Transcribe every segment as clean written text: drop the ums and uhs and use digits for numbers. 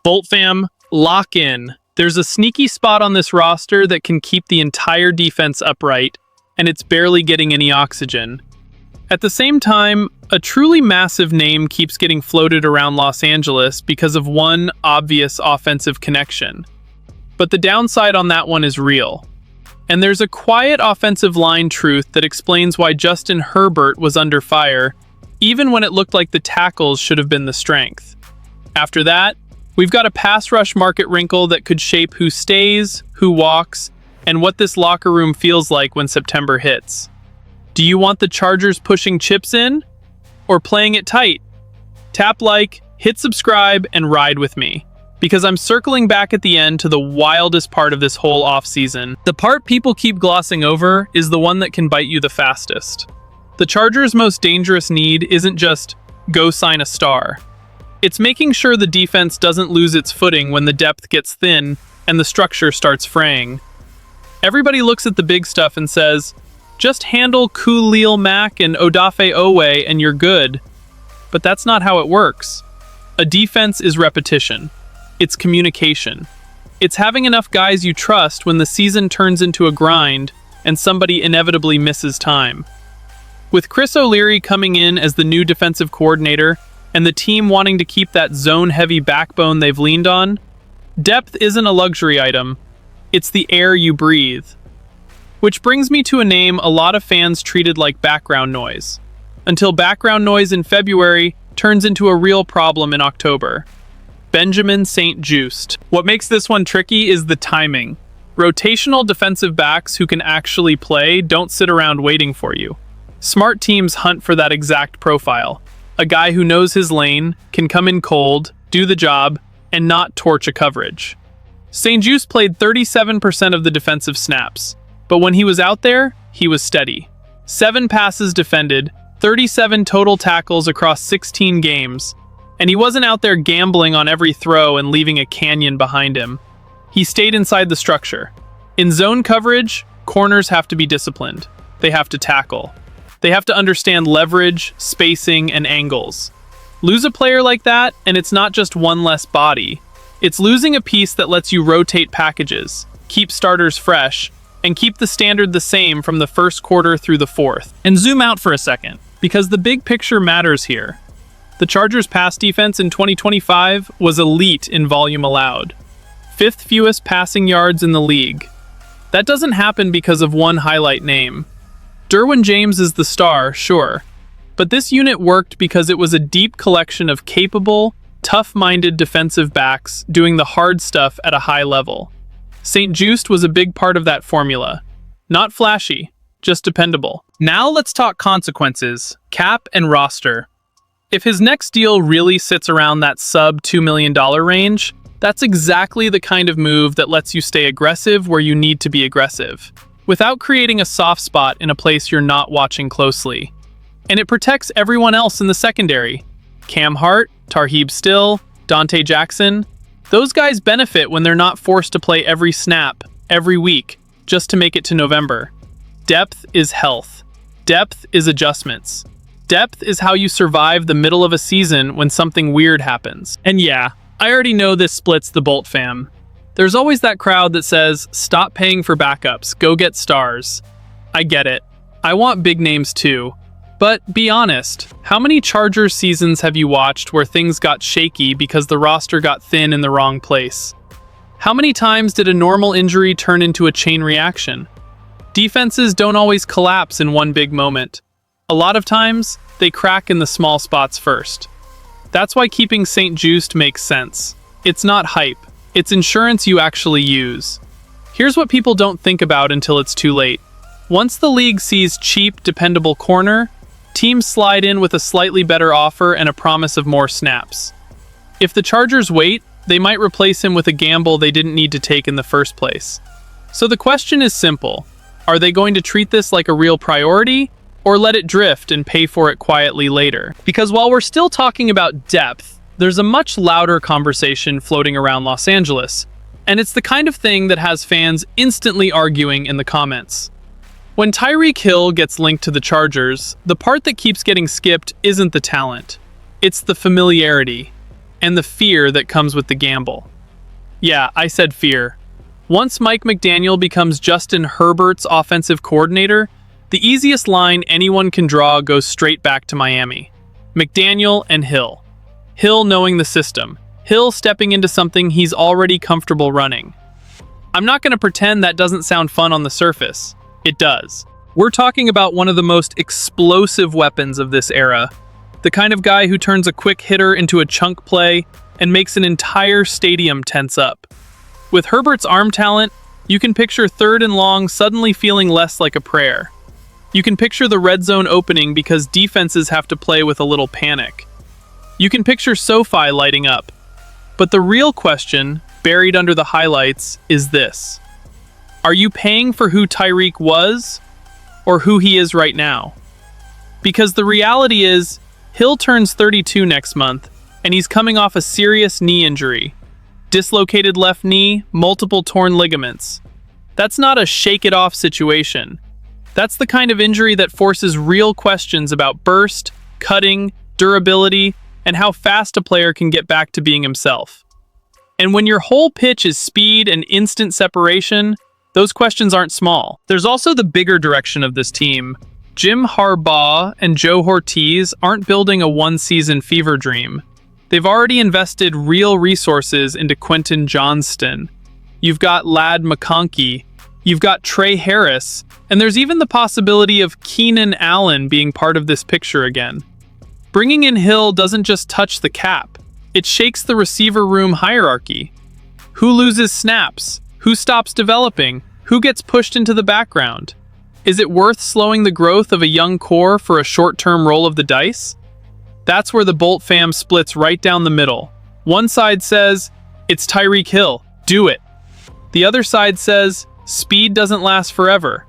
Bolt fam, lock in. There's a sneaky spot on this roster that can keep the entire defense upright, and it's barely getting any oxygen. At the same time, a truly massive name keeps getting floated around Los Angeles because of one obvious offensive connection. But the downside on that one is real. And there's a quiet offensive line truth that explains why Justin Herbert was under fire, even when it looked like the tackles should have been the strength. After that, we've got a pass rush market wrinkle that could shape who stays, who walks, and what this locker room feels like when September hits. Do you want the Chargers pushing chips in, or playing it tight? Tap like, hit subscribe, and ride with me, because I'm circling back at the end to the wildest part of this whole offseason. The part people keep glossing over is the one that can bite you the fastest. The Chargers' most dangerous need isn't just go sign a star. It's making sure the defense doesn't lose its footing when the depth gets thin and the structure starts fraying. Everybody looks at the big stuff and says, just handle Khalil Mack and Odafe Oweh and you're good. But that's not how it works. A defense is repetition. It's communication. It's having enough guys you trust when the season turns into a grind and somebody inevitably misses time. With Chris O'Leary coming in as the new defensive coordinator and the team wanting to keep that zone-heavy backbone they've leaned on, depth isn't a luxury item. It's the air you breathe. Which brings me to a name a lot of fans treated like background noise, until background noise in February turns into a real problem in October. Benjamin St-Juste. What makes this one tricky is the timing. Rotational defensive backs who can actually play don't sit around waiting for you. Smart teams hunt for that exact profile. A guy who knows his lane, can come in cold, do the job, and not torch a coverage. St-Juste played 37% of the defensive snaps. But when he was out there, he was steady. 7 passes defended, 37 total tackles across 16 games, and he wasn't out there gambling on every throw and leaving a canyon behind him. He stayed inside the structure. In zone coverage, corners have to be disciplined. They have to tackle. They have to understand leverage, spacing, and angles. Lose a player like that, and it's not just one less body. It's losing a piece that lets you rotate packages, keep starters fresh, and keep the standard the same from the first quarter through the fourth. And zoom out for a second, because the big picture matters here. The Chargers' pass defense in 2025 was elite in volume allowed. 5th fewest passing yards in the league. That doesn't happen because of one highlight name. Derwin James is the star, sure, but this unit worked because it was a deep collection of capable, tough-minded defensive backs doing the hard stuff at a high level. St-Juste was a big part of that formula. Not flashy, just dependable. Now let's talk consequences, cap and roster. If his next deal really sits around that sub $2 million range, that's exactly the kind of move that lets you stay aggressive where you need to be aggressive, without creating a soft spot in a place you're not watching closely. And it protects everyone else in the secondary. Cam Hart, Tarheeb Still, Dante Jackson. Those guys benefit when they're not forced to play every snap, every week, just to make it to November. Depth is health. Depth is adjustments. Depth is how you survive the middle of a season when something weird happens. And yeah, I already know this splits the Bolt fam. There's always that crowd that says, stop paying for backups, go get stars. I get it. I want big names too. But be honest, how many Chargers seasons have you watched where things got shaky because the roster got thin in the wrong place? How many times did a normal injury turn into a chain reaction? Defenses don't always collapse in one big moment. A lot of times, they crack in the small spots first. That's why keeping St-Juste makes sense. It's not hype. It's insurance you actually use. Here's what people don't think about until it's too late. Once the league sees cheap, dependable corner, teams slide in with a slightly better offer and a promise of more snaps. If the Chargers wait, they might replace him with a gamble they didn't need to take in the first place. So the question is simple. Are they going to treat this like a real priority, or let it drift and pay for it quietly later? Because while we're still talking about depth, there's a much louder conversation floating around Los Angeles, and it's the kind of thing that has fans instantly arguing in the comments. When Tyreek Hill gets linked to the Chargers, the part that keeps getting skipped isn't the talent. It's the familiarity. and the fear that comes with the gamble. Yeah, I said fear. Once Mike McDaniel becomes Justin Herbert's offensive coordinator, the easiest line anyone can draw goes straight back to Miami. McDaniel and Hill. Hill knowing the system. Hill stepping into something he's already comfortable running. I'm not going to pretend that doesn't sound fun on the surface. It does. We're talking about one of the most explosive weapons of this era. The kind of guy who turns a quick hitter into a chunk play and makes an entire stadium tense up. With Herbert's arm talent, you can picture 3rd and long suddenly feeling less like a prayer. You can picture the red zone opening because defenses have to play with a little panic. You can picture SoFi lighting up. But the real question, buried under the highlights, is this. Are you paying for who Tyreek was, or who he is right now? Because the reality is, Hill turns 32 next month, and he's coming off a serious knee injury. Dislocated left knee, multiple torn ligaments. That's not a shake-it-off situation. That's the kind of injury that forces real questions about burst, cutting, durability, and how fast a player can get back to being himself. And when your whole pitch is speed and instant separation, those questions aren't small. There's also the bigger direction of this team. Jim Harbaugh and Joe Ortiz aren't building a one-season fever dream. They've already invested real resources into Quentin Johnston. You've got Ladd McConkey. You've got Trey Harris. And there's even the possibility of Keenan Allen being part of this picture again. Bringing in Hill doesn't just touch the cap. It shakes the receiver room hierarchy. Who loses snaps? Who stops developing? Who gets pushed into the background? Is it worth slowing the growth of a young core for a short-term roll of the dice? That's where the Bolt fam splits right down the middle. One side says, it's Tyreek Hill, do it. The other side says, speed doesn't last forever.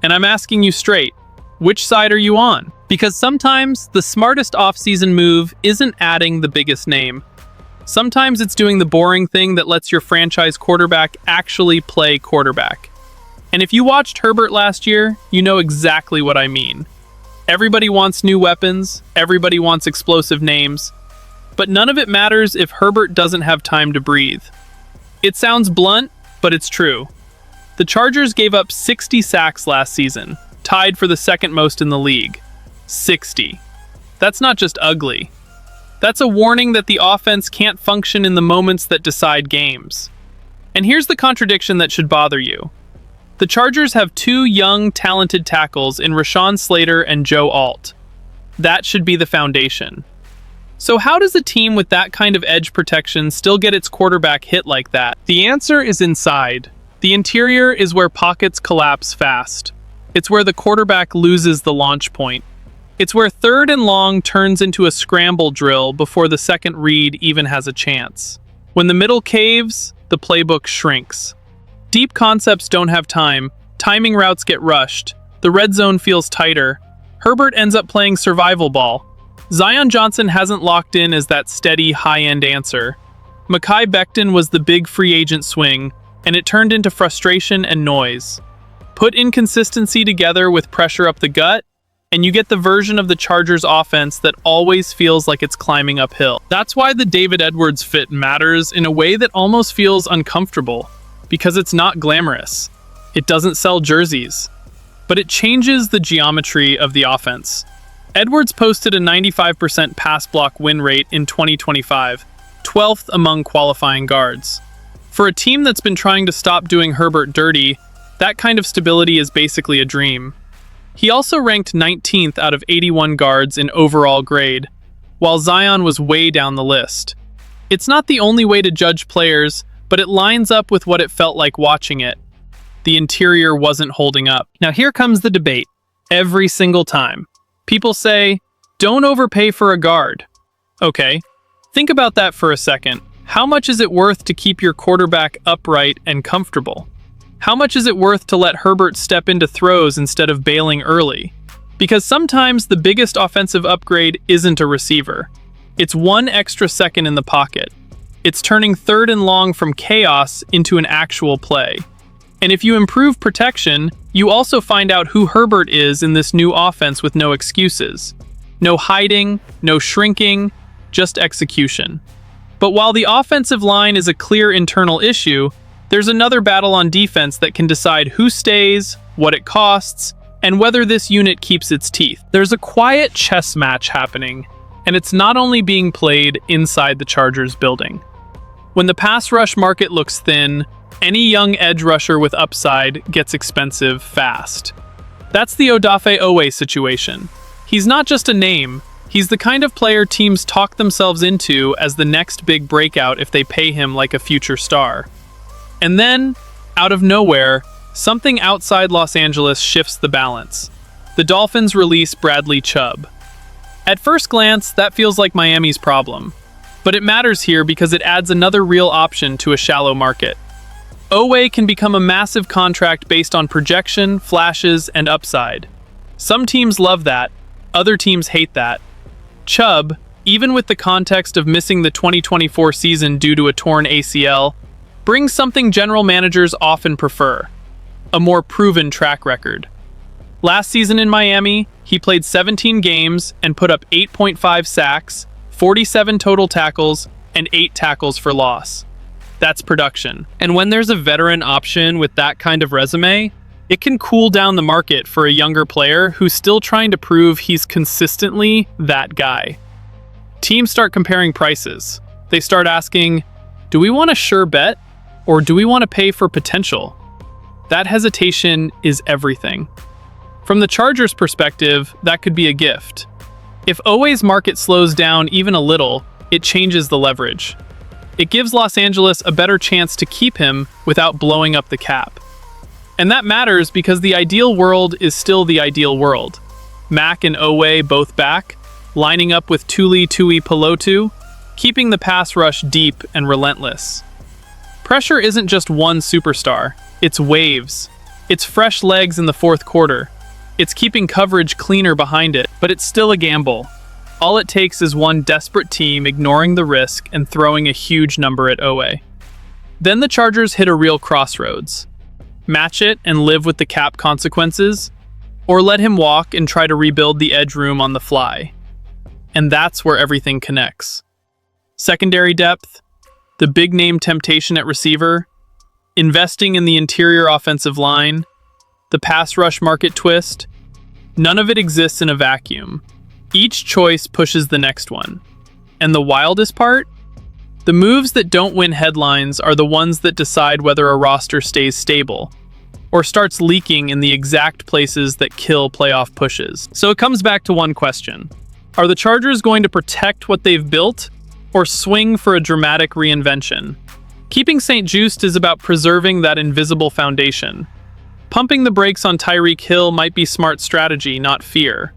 And I'm asking you straight, which side are you on? Because sometimes the smartest offseason move isn't adding the biggest name. Sometimes it's doing the boring thing that lets your franchise quarterback actually play quarterback. And if you watched Herbert last year, you know exactly what I mean. Everybody wants new weapons, everybody wants explosive names, but none of it matters if Herbert doesn't have time to breathe. It sounds blunt, but it's true. The Chargers gave up 60 sacks last season, tied for the second most in the league. 60. That's not just ugly. That's a warning that the offense can't function in the moments that decide games. And here's the contradiction that should bother you. The Chargers have 2 young, talented tackles in Rashawn Slater and Joe Alt. That should be the foundation. So how does a team with that kind of edge protection still get its quarterback hit like that? The answer is inside. The interior is where pockets collapse fast. It's where the quarterback loses the launch point. It's where 3rd and long turns into a scramble drill before the second read even has a chance. When the middle caves, the playbook shrinks. Deep concepts don't have time, timing routes get rushed, the red zone feels tighter. Herbert ends up playing survival ball. Zion Johnson hasn't locked in as that steady, high-end answer. Mekhi Becton was the big free agent swing, and it turned into frustration and noise. Put inconsistency together with pressure up the gut, and you get the version of the Chargers offense that always feels like it's climbing uphill. That's why the David Edwards fit matters in a way that almost feels uncomfortable. Because it's not glamorous. It doesn't sell jerseys. But it changes the geometry of the offense. Edwards posted a 95% pass block win rate in 2025, 12th among qualifying guards. For a team that's been trying to stop doing Herbert dirty, that kind of stability is basically a dream. He also ranked 19th out of 81 guards in overall grade, while Zion was way down the list. It's not the only way to judge players, but it lines up with what it felt like watching it. The interior wasn't holding up. Now here comes the debate. Every single time. People say, don't overpay for a guard. Okay, think about that for a second. How much is it worth to keep your quarterback upright and comfortable? How much is it worth to let Herbert step into throws instead of bailing early? Because sometimes the biggest offensive upgrade isn't a receiver. It's 1 extra second in the pocket. It's turning 3rd and long from chaos into an actual play. And if you improve protection, you also find out who Herbert is in this new offense with no excuses. No hiding, no shrinking, just execution. But while the offensive line is a clear internal issue, there's another battle on defense that can decide who stays, what it costs, and whether this unit keeps its teeth. There's a quiet chess match happening, and it's not only being played inside the Chargers building. When the pass rush market looks thin, any young edge rusher with upside gets expensive fast. That's the Odafe Oweh situation. He's not just a name, he's the kind of player teams talk themselves into as the next big breakout if they pay him like a future star. And then, out of nowhere, something outside Los Angeles shifts the balance. The Dolphins release Bradley Chubb. At first glance, that feels like Miami's problem. But it matters here because it adds another real option to a shallow market. Oweh can become a massive contract based on projection, flashes, and upside. Some teams love that, other teams hate that. Chubb, even with the context of missing the 2024 season due to a torn ACL, brings something general managers often prefer: a more proven track record. Last season in Miami, he played 17 games and put up 8.5 sacks, 47 total tackles, and 8 tackles for loss. That's production. And when there's a veteran option with that kind of resume, it can cool down the market for a younger player who's still trying to prove he's consistently that guy. Teams start comparing prices. They start asking, do we want a sure bet, or do we want to pay for potential? That hesitation is everything. From the Chargers' perspective, that could be a gift. If Oweh's market slows down even a little, it changes the leverage. It gives Los Angeles a better chance to keep him without blowing up the cap. And that matters because the ideal world is still the ideal world. Mack and Oweh both back, lining up with Tuli Tuipulotu, keeping the pass rush deep and relentless. Pressure isn't just one superstar, it's waves. It's fresh legs in the fourth quarter. It's keeping coverage cleaner behind it, but it's still a gamble. All it takes is one desperate team ignoring the risk and throwing a huge number at Oweh. Then the Chargers hit a real crossroads. Match it and live with the cap consequences, or let him walk and try to rebuild the edge room on the fly. And that's where everything connects. Secondary depth, the big-name temptation at receiver, investing in the interior offensive line, the pass rush market twist, none of it exists in a vacuum. Each choice pushes the next one. And the wildest part? The moves that don't win headlines are the ones that decide whether a roster stays stable, or starts leaking in the exact places that kill playoff pushes. So it comes back to one question. Are the Chargers going to protect what they've built, or swing for a dramatic reinvention? Keeping St-Juste is about preserving that invisible foundation. Pumping the brakes on Tyreek Hill might be smart strategy, not fear.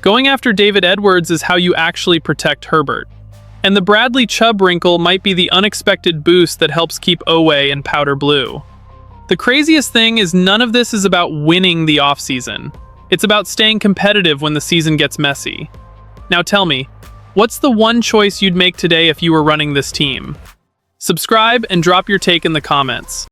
Going after David Edwards is how you actually protect Herbert. And the Bradley Chubb wrinkle might be the unexpected boost that helps keep Oweh in powder blue. The craziest thing is none of this is about winning the offseason. It's about staying competitive when the season gets messy. Now tell me, what's the one choice you'd make today if you were running this team? Subscribe and drop your take in the comments.